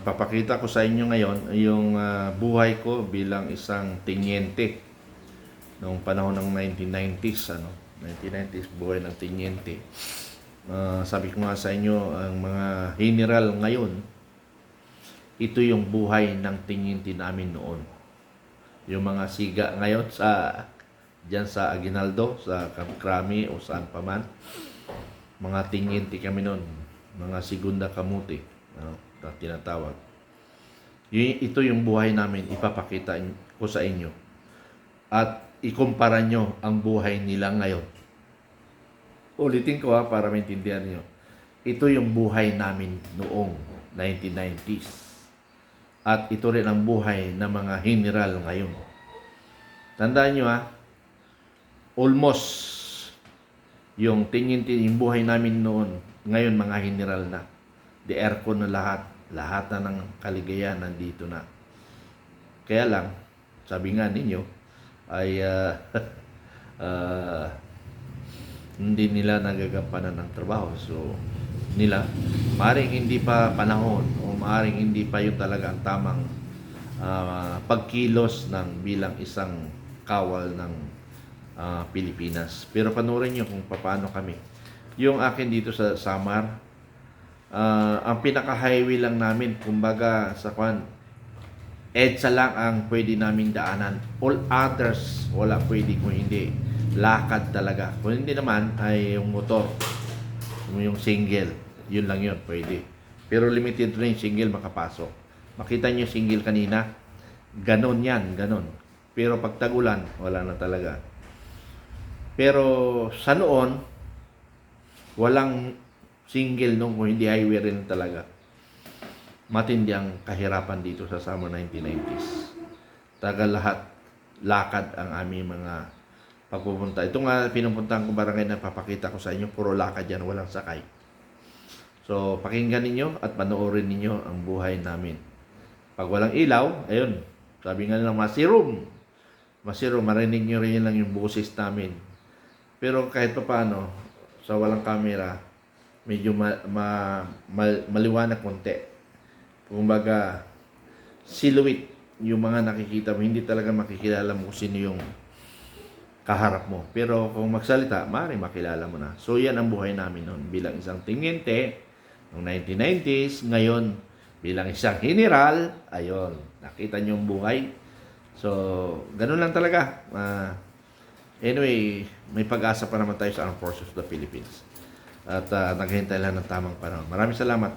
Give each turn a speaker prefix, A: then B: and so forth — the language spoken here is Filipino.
A: Papakita ko sa inyo ngayon yung buhay ko bilang isang tenyente noong panahon ng 1990s, 1990s, buhay ng tenyente. Sabi ko nga sa inyo, ang mga general ngayon, ito yung buhay ng tenyente namin noon. Yung mga siga ngayon diyan sa Aguinaldo, sa Kamkrami o saan pa man, mga tenyente kami noon, mga segunda kamuti, na tinatawag. Ito yung buhay namin, ipapakita ko sa inyo. At ikumpara nyo ang buhay nila ngayon. Ulitin ko para maintindihan nyo. Ito yung buhay namin noong 1990s. At ito rin ang buhay ng mga general ngayon. Tandaan nyo almost yung yung buhay namin noon, ngayon mga general na. The aircon na lahat na ng kaligayahan nandito na. Kaya lang, sabi nga ninyo, ay hindi nila nagagampanan ng trabaho. So, maaaring hindi pa panahon o maaaring hindi pa yung talaga ang tamang pagkilos ng bilang isang kawal ng Pilipinas. Pero panoorin nyo kung paano kami. Yung akin dito sa Samar, ang pinaka-highway lang namin, kumbaga sa EDSA lang ang pwede naming daanan. All others, wala pwede kung hindi. Lakad talaga. Kung hindi naman, ay yung motor. Yung single. Yun lang yun, pwede. Pero limited range, single makapasok. Makita nyo single kanina, ganon yan, ganon. Pero pag tagulan, wala na talaga. Pero sa noon, walang single nung kung hindi highway rin talaga. Matindi ang kahirapan dito sa summer 1990s. Taga lahat, lakad ang aming mga pagpupunta. Ito nga pinupuntahan ko barangay na papakita ko sa inyo, puro lakad yan, walang sakay. So, pakinggan ninyo at panoorin ninyo ang buhay namin. Pag walang ilaw, ayun, sabi nga nila, masirum, marinig nyo rin lang yung boses namin. Pero kahit pa paano, sa walang camera, medyo maliwanag konti. Kumbaga, silhouette, yung mga nakikita mo, hindi talaga makikilala mo kung sino yung kaharap mo. Pero kung magsalita, maaaring makilala mo na. So, yan ang buhay namin noon bilang isang tenyente noong 1990s. Ngayon, bilang isang general, ayun, nakita nyo yung buhay. So, ganun lang talaga. Anyway, may pag-asa pa naman tayo sa Armed Forces of the Philippines. At naghihintay lang ng tamang panahon. Maraming salamat.